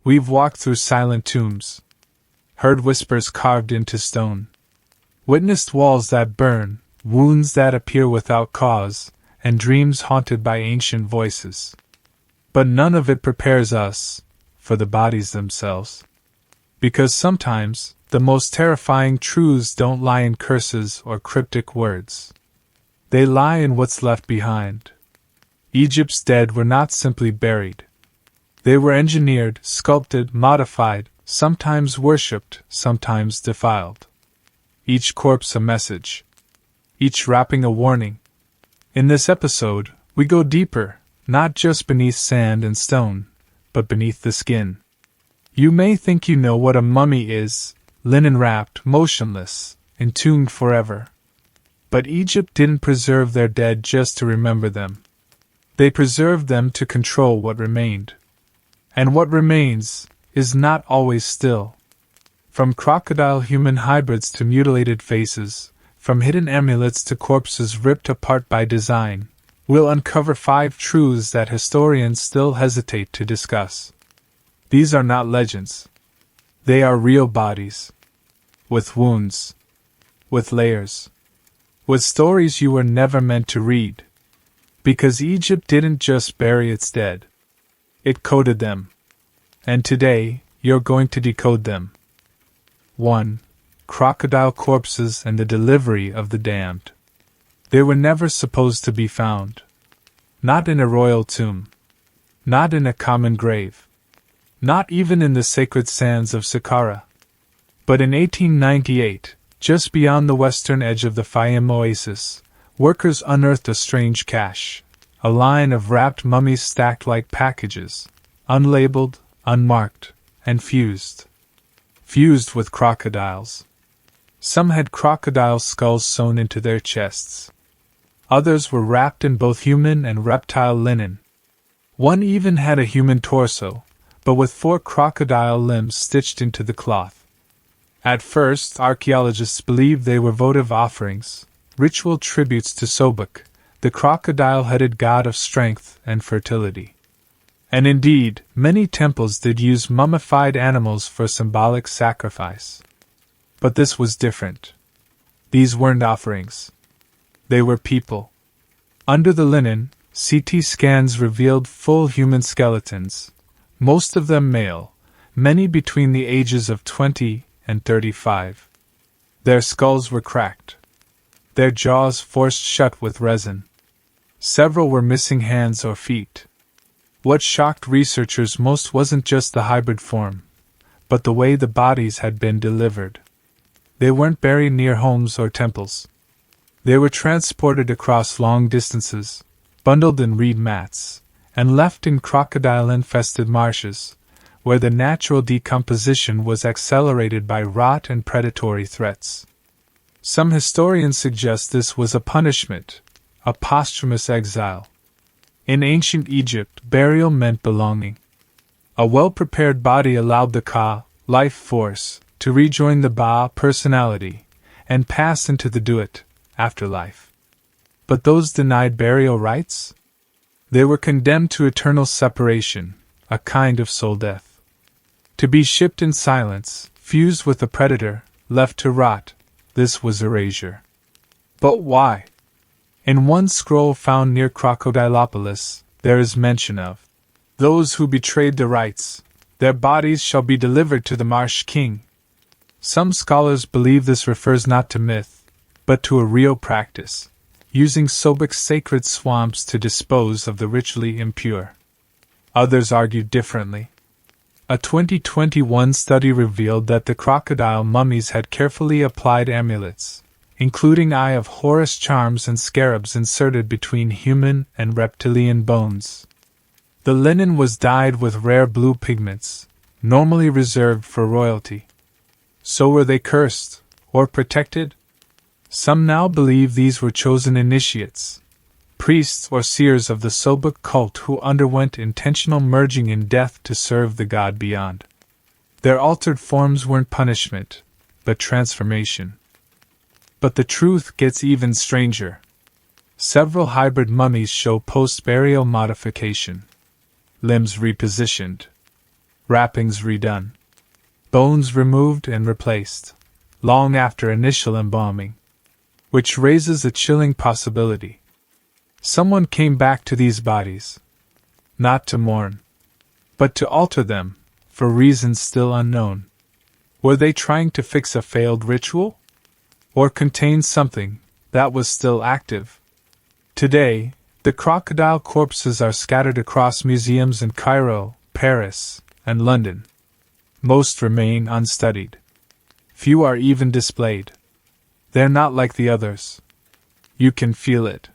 We've walked through silent tombs, heard whispers carved into stone, witnessed walls that burn, wounds that appear without cause, and dreams haunted by ancient voices. But none of it prepares us for the bodies themselves. Because sometimes, the most terrifying truths don't lie in curses or cryptic words. They lie in what's left behind. Egypt's dead were not simply buried. They were engineered, sculpted, modified, sometimes worshipped, sometimes defiled. Each corpse a message. Each wrapping a warning. In this episode, we go deeper, not just beneath sand and stone, but beneath the skin. You may think you know what a mummy is, linen wrapped, motionless, entombed forever. But Egypt didn't preserve their dead just to remember them. They preserved them to control what remained. And what remains is not always still. From crocodile-human hybrids to mutilated faces, from hidden amulets to corpses ripped apart by design, we'll uncover 5 truths that historians still hesitate to discuss. These are not legends. They are real bodies. With wounds. With layers. With stories you were never meant to read. Because Egypt didn't just bury its dead. It coded them. And today, you're going to decode them. 1. Crocodile corpses and the delivery of the damned. They were never supposed to be found. Not in a royal tomb. Not in a common grave. Not even in the sacred sands of Saqqara. But in 1898, just beyond the western edge of the Fayum oasis, workers unearthed a strange cache, a line of wrapped mummies stacked like packages, unlabeled, unmarked, and fused. Fused with crocodiles. Some had crocodile skulls sewn into their chests. Others were wrapped in both human and reptile linen. One even had a human torso, but with 4 crocodile limbs stitched into the cloth. At first, archaeologists believed they were votive offerings, ritual tributes to Sobek, the crocodile-headed god of strength and fertility. And indeed, many temples did use mummified animals for symbolic sacrifice. But this was different. These weren't offerings. They were people. Under the linen, CT scans revealed full human skeletons, most of them male, many between the ages of 20 and 35. Their skulls were cracked. Their jaws forced shut with resin. Several were missing hands or feet. What shocked researchers most wasn't just the hybrid form, but the way the bodies had been delivered. They weren't buried near homes or temples. They were transported across long distances, bundled in reed mats, and left in crocodile-infested marshes, where the natural decomposition was accelerated by rot and predatory threats. Some historians suggest this was a punishment, a posthumous exile. In ancient Egypt, burial meant belonging. A well-prepared body allowed the Ka, life force, to rejoin the Ba, personality, and pass into the Duat, afterlife. But those denied burial rites? They were condemned to eternal separation, a kind of soul death. To be shipped in silence, fused with a predator, left to rot, this was erasure. But why? In one scroll found near Crocodilopolis, there is mention of those who betrayed the rites, their bodies shall be delivered to the Marsh King. Some scholars believe this refers not to myth, but to a real practice, using Sobek's sacred swamps to dispose of the ritually impure. Others argued differently. A 2021 study revealed that the crocodile mummies had carefully applied amulets, including Eye of Horus charms and scarabs inserted between human and reptilian bones. The linen was dyed with rare blue pigments, normally reserved for royalty. So were they cursed, or protected? Some now believe these were chosen initiates, priests or seers of the Sobek cult who underwent intentional merging in death to serve the god beyond. Their altered forms weren't punishment, but transformation. But the truth gets even stranger. Several hybrid mummies show post-burial modification. Limbs repositioned. wrappings redone, bones removed and replaced, long after initial embalming, which raises a chilling possibility. Someone came back to these bodies, not to mourn, but to alter them, for reasons still unknown. Were they trying to fix a failed ritual? Or contain something that was still active? Today, the crocodile corpses are scattered across museums in Cairo, Paris, and London. Most remain unstudied. Few are even displayed. They're not like the others. You can feel it.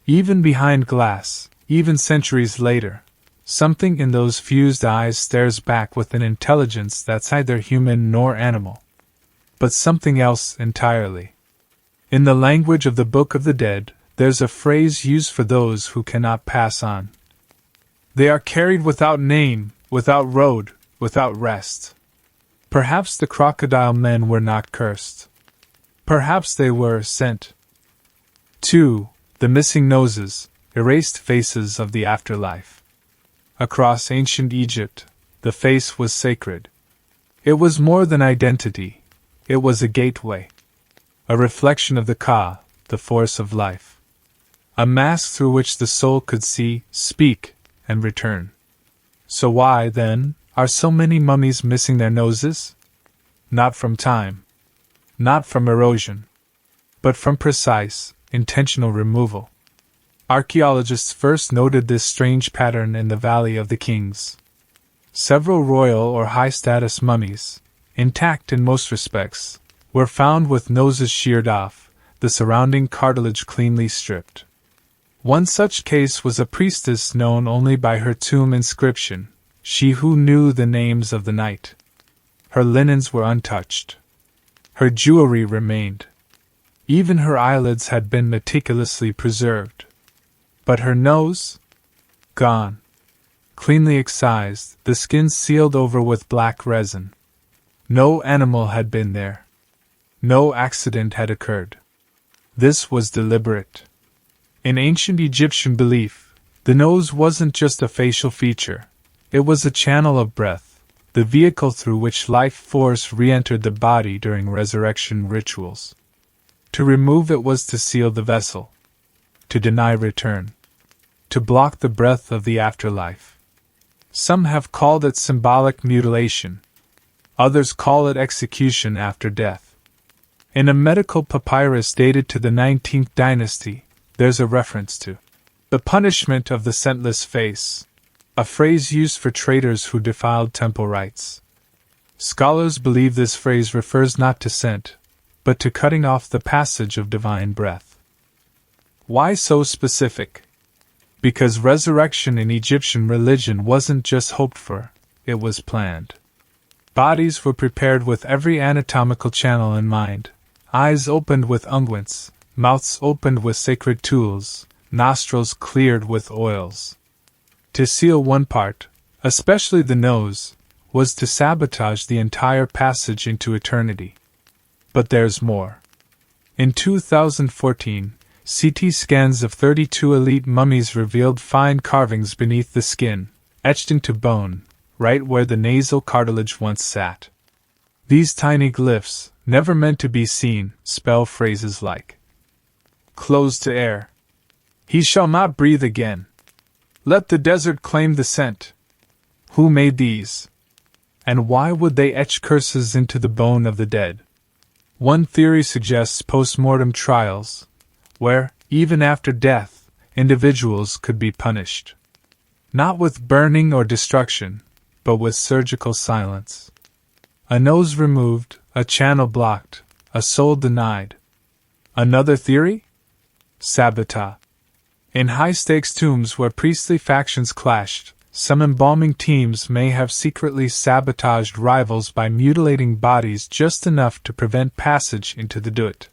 Even behind glass, even centuries later, something in those fused eyes stares back with an intelligence that's neither human nor animal, but something else entirely. In the language of the Book of the Dead, there's a phrase used for those who cannot pass on. They are carried without name, without road, without rest. Perhaps the crocodile men were not cursed. Perhaps they were sent. 2. The missing noses, erased faces of the afterlife. Across ancient Egypt, the face was sacred. It was more than identity. It was a gateway. A reflection of the Ka, the force of life. A mask through which the soul could see, speak, and return. So why, then, are so many mummies missing their noses? Not from time. Not from erosion. But from precise, intentional removal. Archaeologists first noted this strange pattern in the Valley of the Kings. Several royal or high-status mummies, intact in most respects, were found with noses sheared off, the surrounding cartilage cleanly stripped. One such case was a priestess known only by her tomb inscription, she who knew the names of the night. Her linens were untouched. Her jewelry remained. Even her eyelids had been meticulously preserved. But her nose? Gone. Cleanly excised, the skin sealed over with black resin. No animal had been there. No accident had occurred. This was deliberate. In ancient Egyptian belief, the nose wasn't just a facial feature. It was a channel of breath, the vehicle through which life force re-entered the body during resurrection rituals. To remove it was to seal the vessel. To deny return. To block the breath of the afterlife. Some have called it symbolic mutilation. Others call it execution after death. In a medical papyrus dated to the 19th dynasty, there's a reference to the punishment of the scentless face, a phrase used for traitors who defiled temple rites. Scholars believe this phrase refers not to scent, but to cutting off the passage of divine breath. Why so specific? Because resurrection in Egyptian religion wasn't just hoped for, it was planned. Bodies were prepared with every anatomical channel in mind, eyes opened with unguents, mouths opened with sacred tools, nostrils cleared with oils. To seal one part, especially the nose, was to sabotage the entire passage into eternity. But there's more. In 2014, CT scans of 32 elite mummies revealed fine carvings beneath the skin, etched into bone, right where the nasal cartilage once sat. These tiny glyphs, never meant to be seen, spell phrases like closed to air. He shall not breathe again. Let the desert claim the scent. Who made these? And why would they etch curses into the bone of the dead? One theory suggests post-mortem trials, where, even after death, individuals could be punished. Not with burning or destruction, but with surgical silence. A nose removed, a channel blocked, a soul denied. Another theory? Sabotage. In high-stakes tombs where priestly factions clashed, some embalming teams may have secretly sabotaged rivals by mutilating bodies just enough to prevent passage into the Dut.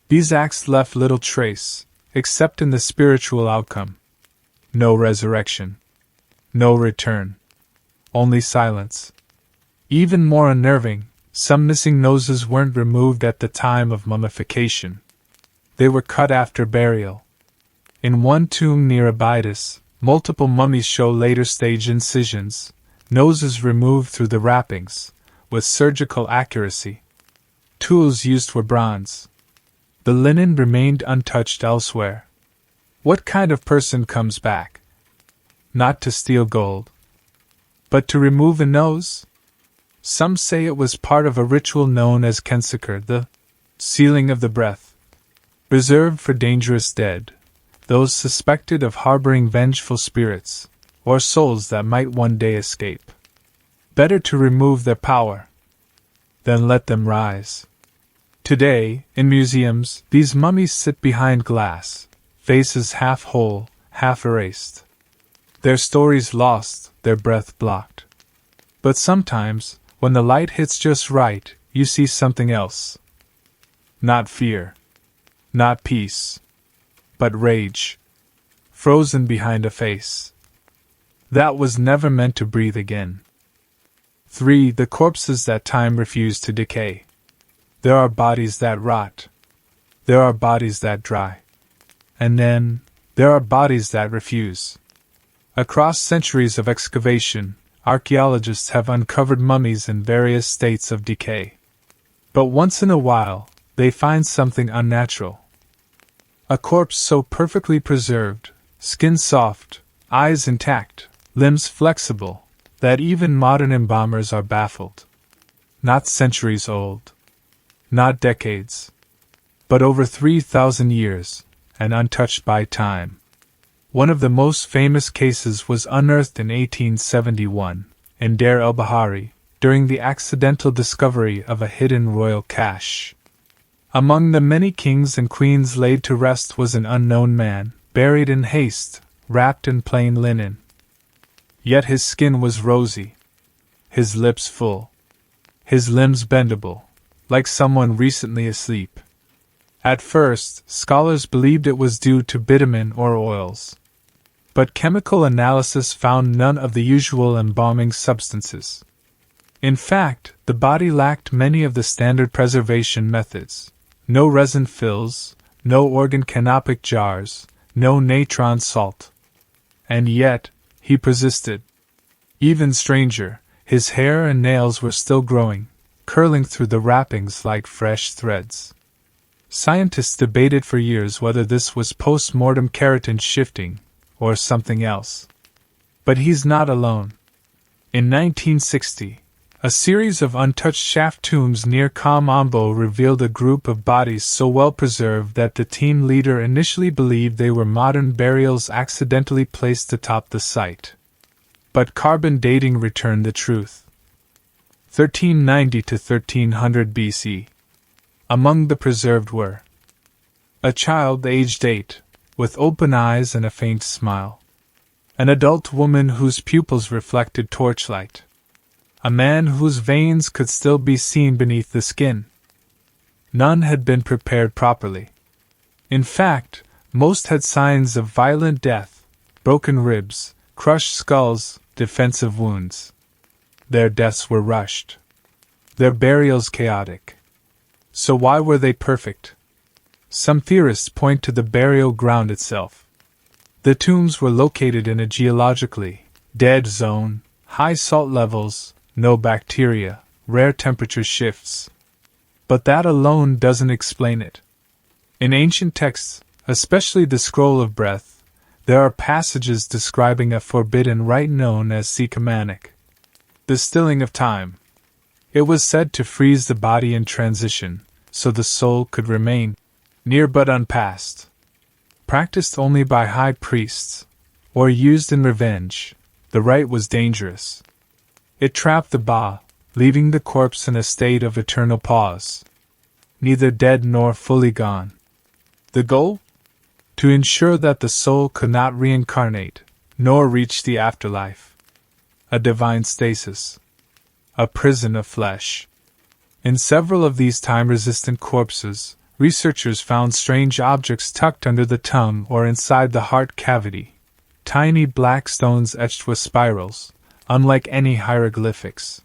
These acts left little trace, except in the spiritual outcome. No resurrection. No return. Only silence. Even more unnerving, some missing noses weren't removed at the time of mummification. They were cut after burial. In one tomb near Abydos, multiple mummies show later-stage incisions, noses removed through the wrappings, with surgical accuracy. Tools used were bronze. The linen remained untouched elsewhere. What kind of person comes back? Not to steal gold, but to remove a nose? Some say it was part of a ritual known as Kensiker, the sealing of the breath, reserved for dangerous dead, those suspected of harboring vengeful spirits, or souls that might one day escape. Better to remove their power than let them rise. Today, in museums, these mummies sit behind glass, faces half whole, half erased. Their stories lost, their breath blocked. But sometimes, when the light hits just right, you see something else. Not fear, not peace, but rage, frozen behind a face that was never meant to breathe again. 3. The corpses that time refused to decay. There are bodies that rot. There are bodies that dry. And then, there are bodies that refuse. Across centuries of excavation, archaeologists have uncovered mummies in various states of decay. But once in a while, they find something unnatural. A corpse so perfectly preserved, skin soft, eyes intact, limbs flexible, that even modern embalmers are baffled. Not centuries old. Not decades. But over 3,000 years, and untouched by time. One of the most famous cases was unearthed in 1871, in Deir el-Bahari, during the accidental discovery of a hidden royal cache. Among the many kings and queens laid to rest was an unknown man, buried in haste, wrapped in plain linen. Yet his skin was rosy, his lips full, his limbs bendable, like someone recently asleep. At first, scholars believed it was due to bitumen or oils. But chemical analysis found none of the usual embalming substances. In fact, the body lacked many of the standard preservation methods. No resin fills, no organ canopic jars, no natron salt. And yet, he persisted. Even stranger, his hair and nails were still growing, curling through the wrappings like fresh threads. Scientists debated for years whether this was post-mortem keratin shifting, or something else. But he's not alone. In 1960, a series of untouched shaft tombs near Kam Ombo revealed a group of bodies so well preserved that the team leader initially believed they were modern burials accidentally placed atop the site. But carbon dating returned the truth. 1390 to 1300 BC. Among the preserved were a child aged 8, with open eyes and a faint smile. An adult woman whose pupils reflected torchlight. A man whose veins could still be seen beneath the skin. None had been prepared properly. In fact, most had signs of violent death, broken ribs, crushed skulls, defensive wounds. Their deaths were rushed. Their burials chaotic. So why were they perfect? Some theorists point to the burial ground itself. The tombs were located in a geologically dead zone, high salt levels, no bacteria, rare temperature shifts. But that alone doesn't explain it. In ancient texts, especially the Scroll of Breath, there are passages describing a forbidden rite known as Sikamanik, the stilling of time. It was said to freeze the body in transition, so the soul could remain near but unpassed. Practiced only by high priests, or used in revenge, the rite was dangerous. It trapped the Ba, leaving the corpse in a state of eternal pause, neither dead nor fully gone. The goal? To ensure that the soul could not reincarnate, nor reach the afterlife. A divine stasis. A prison of flesh. In several of these time-resistant corpses, researchers found strange objects tucked under the tongue or inside the heart cavity. Tiny black stones etched with spirals, unlike any hieroglyphics.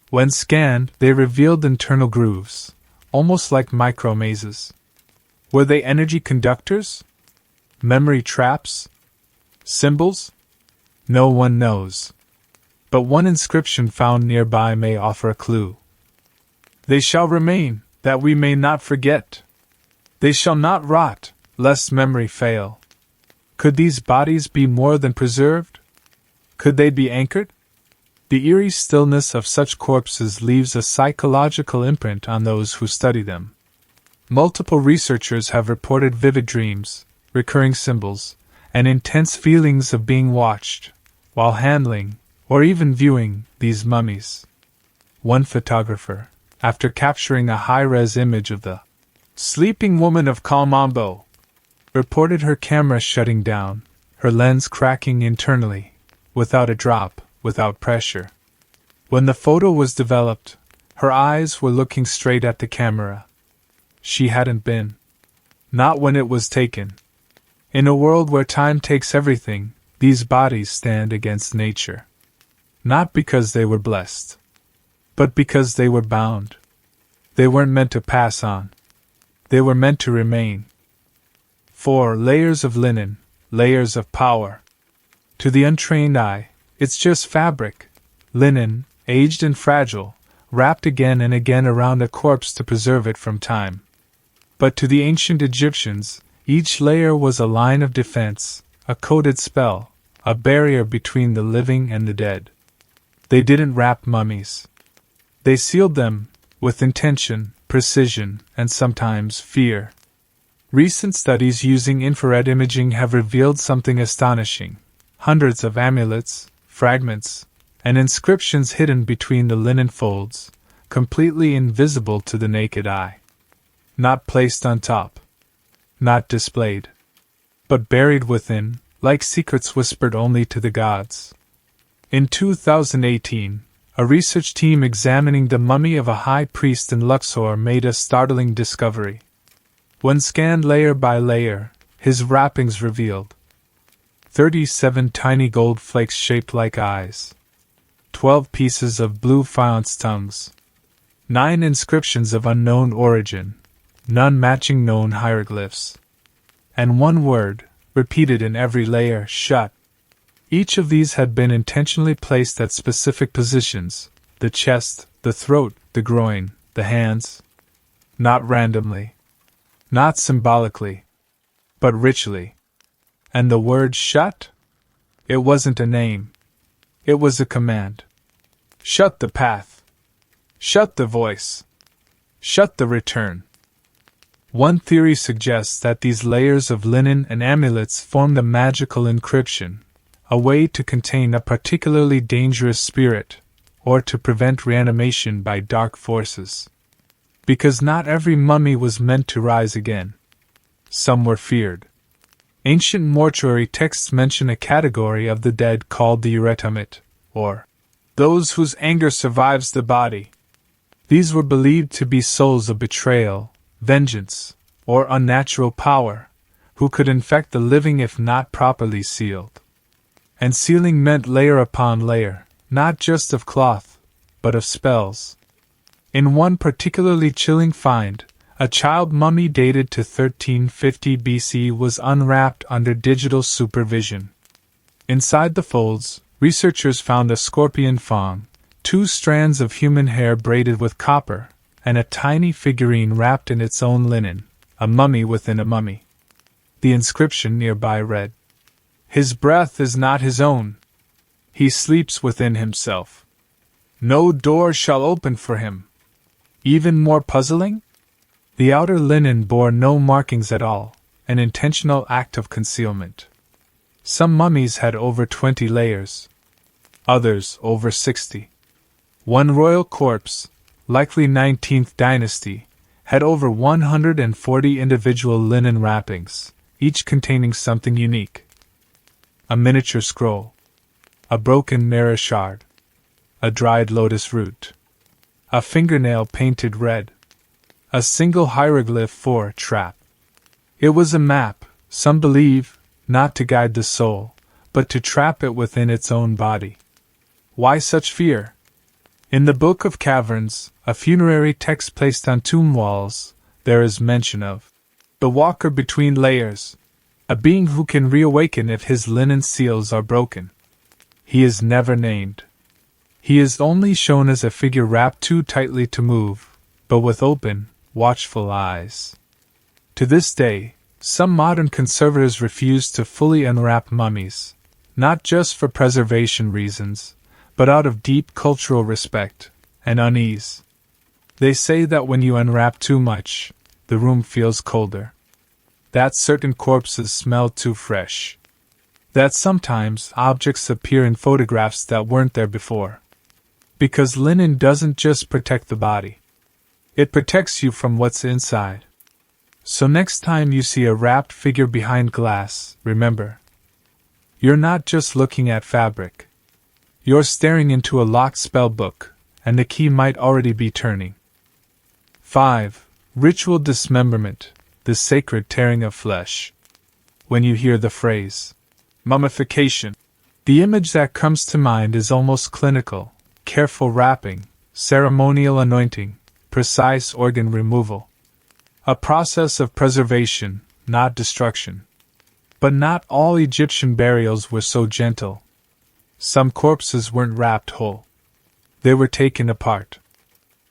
When scanned, they revealed internal grooves, almost like micro-mazes. Were they energy conductors? Memory traps? Symbols? No one knows. but one inscription found nearby may offer a clue. They shall remain, that we may not forget. They shall not rot, lest memory fail. Could these bodies be more than preserved? Could they be anchored? The eerie stillness of such corpses leaves a psychological imprint on those who study them. Multiple researchers have reported vivid dreams, recurring symbols, and intense feelings of being watched, while handling, or even viewing, these mummies. One photographer, after capturing a high-res image of the sleeping woman of Kalmambo, reported her camera shutting down, her lens cracking internally, without a drop, without pressure. When the photo was developed, her eyes were looking straight at the camera. She hadn't been. Not when it was taken. In a world where time takes everything, these bodies stand against nature. Not because they were blessed, but because they were bound. They weren't meant to pass on. They were meant to remain. 4 layers of linen, layers of power. To the untrained eye, it's just fabric, linen, aged and fragile, wrapped again and again around a corpse to preserve it from time. But to the ancient Egyptians, each layer was a line of defense, a coded spell, a barrier between the living and the dead. They didn't wrap mummies. They sealed them, with intention, precision, and sometimes fear. Recent studies using infrared imaging have revealed something astonishing. Hundreds of amulets, fragments, and inscriptions hidden between the linen folds, completely invisible to the naked eye. Not placed on top. Not displayed. But buried within, like secrets whispered only to the gods. In 2018, a research team examining the mummy of a high priest in Luxor made a startling discovery. When scanned layer by layer, his wrappings revealed 37 tiny gold flakes shaped like eyes, 12 pieces of blue faience tongues, 9 inscriptions of unknown origin, none matching known hieroglyphs, and one word, repeated in every layer, shut. Each of these had been intentionally placed at specific positions: the chest, the throat, the groin, the hands. Not randomly. Not symbolically. But ritually. And the word shut? It wasn't a name. It was a command. Shut the path. Shut the voice. Shut the return. One theory suggests that these layers of linen and amulets formed a magical encryption, a way to contain a particularly dangerous spirit, or to prevent reanimation by dark forces. Because not every mummy was meant to rise again. Some were feared. Ancient mortuary texts mention a category of the dead called the Unearthed, or those whose anger survives the body. These were believed to be souls of betrayal, vengeance, or unnatural power, who could infect the living if not properly sealed. And sealing meant layer upon layer, not just of cloth, but of spells. In one particularly chilling find, a child mummy dated to 1350 BC was unwrapped under digital supervision. Inside the folds, researchers found a scorpion fawn, 2 strands of human hair braided with copper, and a tiny figurine wrapped in its own linen, a mummy within a mummy. The inscription nearby read, "His breath is not his own. He sleeps within himself. No door shall open for him." Even more puzzling? The outer linen bore no markings at all, an intentional act of concealment. Some mummies had over 20 layers. Others over 60. One royal corpse, likely 19th dynasty, had over 140 individual linen wrappings, each containing something unique. A miniature scroll. A broken mirror shard. A dried lotus root. A fingernail painted red. A single hieroglyph for trap. It was a map, some believe, not to guide the soul, but to trap it within its own body. Why such fear? In the Book of Caverns, a funerary text placed on tomb walls, there is mention of the walker between layers, a being who can reawaken if his linen seals are broken. He is never named. He is only shown as a figure wrapped too tightly to move, but with open, watchful eyes. To this day, some modern conservators refuse to fully unwrap mummies, not just for preservation reasons, but out of deep cultural respect and unease. They say that when you unwrap too much, the room feels colder. That certain corpses smell too fresh. That sometimes objects appear in photographs that weren't there before. Because linen doesn't just protect the body. It protects you from what's inside. So next time you see a wrapped figure behind glass, remember, you're not just looking at fabric. You're staring into a locked spell book, and the key might already be turning. 5. Ritual dismemberment, the sacred tearing of flesh. When you hear the phrase, mummification, the image that comes to mind is almost clinical: careful wrapping, ceremonial anointing, precise organ removal. A process of preservation, not destruction. But not all Egyptian burials were so gentle. Some corpses weren't wrapped whole. They were taken apart.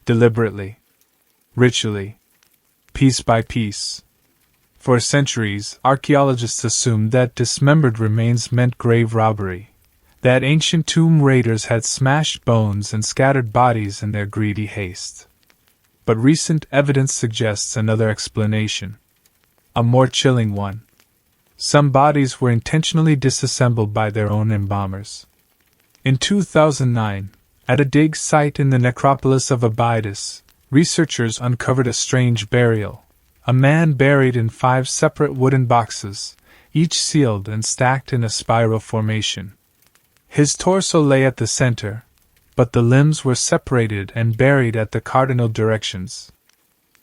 Deliberately. Ritually. Piece by piece. For centuries, archaeologists assumed that dismembered remains meant grave robbery, that ancient tomb raiders had smashed bones and scattered bodies in their greedy haste. But recent evidence suggests another explanation. A more chilling one. Some bodies were intentionally disassembled by their own embalmers. In 2009, at a dig site in the necropolis of Abydos, researchers uncovered a strange burial. A man buried in 5 separate wooden boxes, each sealed and stacked in a spiral formation. His torso lay at the center, but the limbs were separated and buried at the cardinal directions.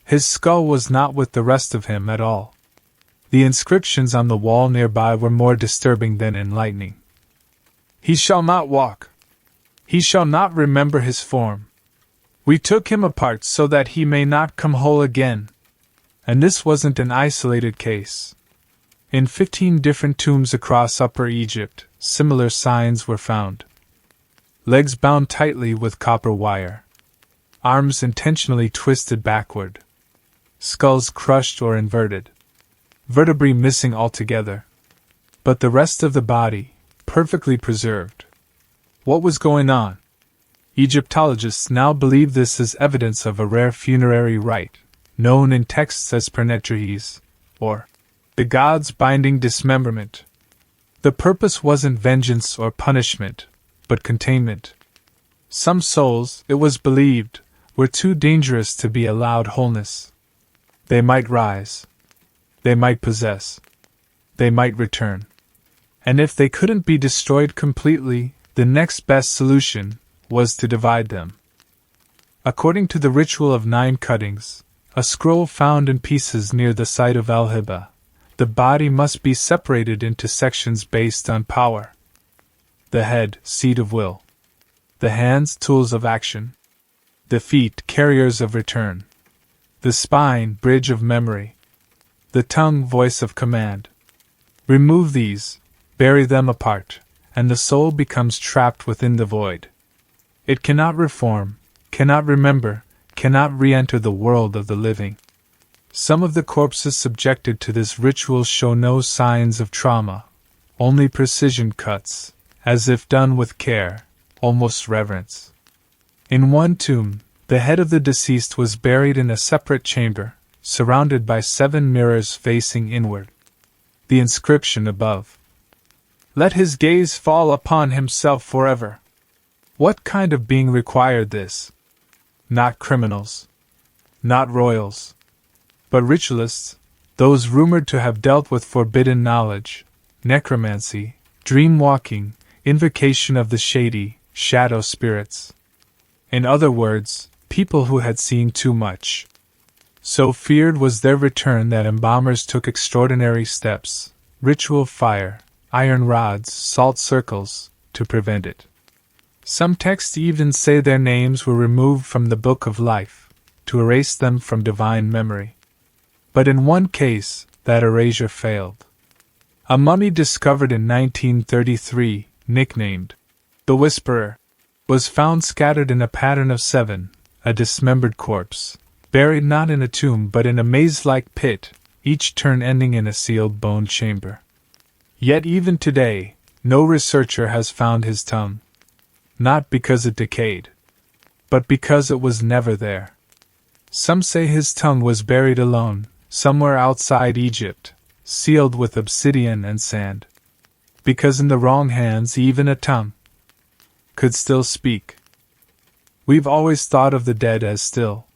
His skull was not with the rest of him at all. The inscriptions on the wall nearby were more disturbing than enlightening. He shall not walk. He shall not remember his form. We took him apart so that he may not come whole again. And this wasn't an isolated case. In 15 different tombs across Upper Egypt, similar signs were found. Legs bound tightly with copper wire. Arms intentionally twisted backward. Skulls crushed or inverted. Vertebrae missing altogether. But the rest of the body, perfectly preserved. What was going on? Egyptologists now believe this is evidence of a rare funerary rite, known in texts as pernetrihes, or the gods binding dismemberment. The purpose wasn't vengeance or punishment, but containment. Some souls, it was believed, were too dangerous to be allowed wholeness. They might rise. They might possess. They might return. And if they couldn't be destroyed completely, the next best solution was to divide them. According to the ritual of 9 cuttings, a scroll found in pieces near the site of El-Hiba, the body must be separated into sections based on power. The head, seat of will. The hands, tools of action. The feet, carriers of return. The spine, bridge of memory. The tongue, voice of command. Remove these, bury them apart, and the soul becomes trapped within the void. It cannot reform, cannot remember, cannot re-enter the world of the living. Some of the corpses subjected to this ritual show no signs of trauma, only precision cuts, as if done with care, almost reverence. In one tomb, the head of the deceased was buried in a separate chamber, surrounded by 7 mirrors facing inward. The inscription above. Let his gaze fall upon himself forever. What kind of being required this? Not criminals. Not royals. But ritualists, those rumored to have dealt with forbidden knowledge, necromancy, dream-walking, invocation of the shady, shadow spirits. In other words, people who had seen too much. So feared was their return that embalmers took extraordinary steps, ritual fire, iron rods, salt circles, to prevent it. Some texts even say their names were removed from the book of life, to erase them from divine memory. But in one case, that erasure failed. A mummy discovered in 1933, nicknamed the Whisperer, was found scattered in a pattern of 7, a dismembered corpse, buried not in a tomb but in a maze-like pit, each turn ending in a sealed bone chamber. Yet even today, no researcher has found his tongue. Not because it decayed, but because it was never there. Some say his tongue was buried alone, somewhere outside Egypt, sealed with obsidian and sand. Because in the wrong hands even a tongue could still speak. We've always thought of the dead as still,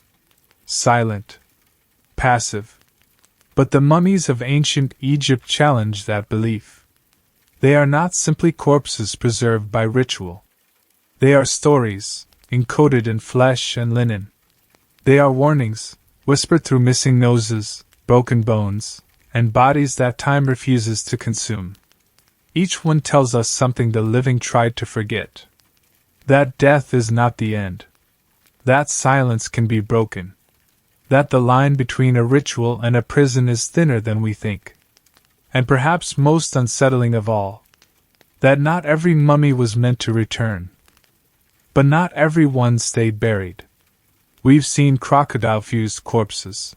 silent, passive. But the mummies of ancient Egypt challenge that belief. They are not simply corpses preserved by ritual. They are stories, encoded in flesh and linen. They are warnings, whispered through missing noses, broken bones, and bodies that time refuses to consume. Each one tells us something the living tried to forget. That death is not the end. That silence can be broken. That the line between a ritual and a prison is thinner than we think. And perhaps most unsettling of all, that not every mummy was meant to return. But not every one stayed buried. We've seen crocodile-fused corpses,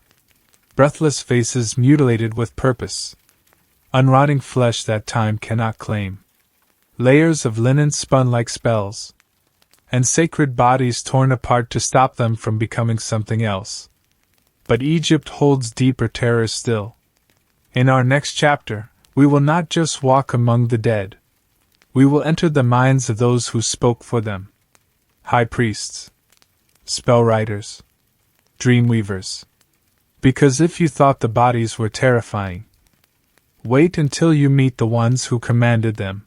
breathless faces mutilated with purpose, unrotting flesh that time cannot claim, layers of linen spun like spells, and sacred bodies torn apart to stop them from becoming something else. But Egypt holds deeper terrors still. In our next chapter, we will not just walk among the dead. We will enter the minds of those who spoke for them. High priests, spell writers, dream weavers. Because if you thought the bodies were terrifying, wait until you meet the ones who commanded them.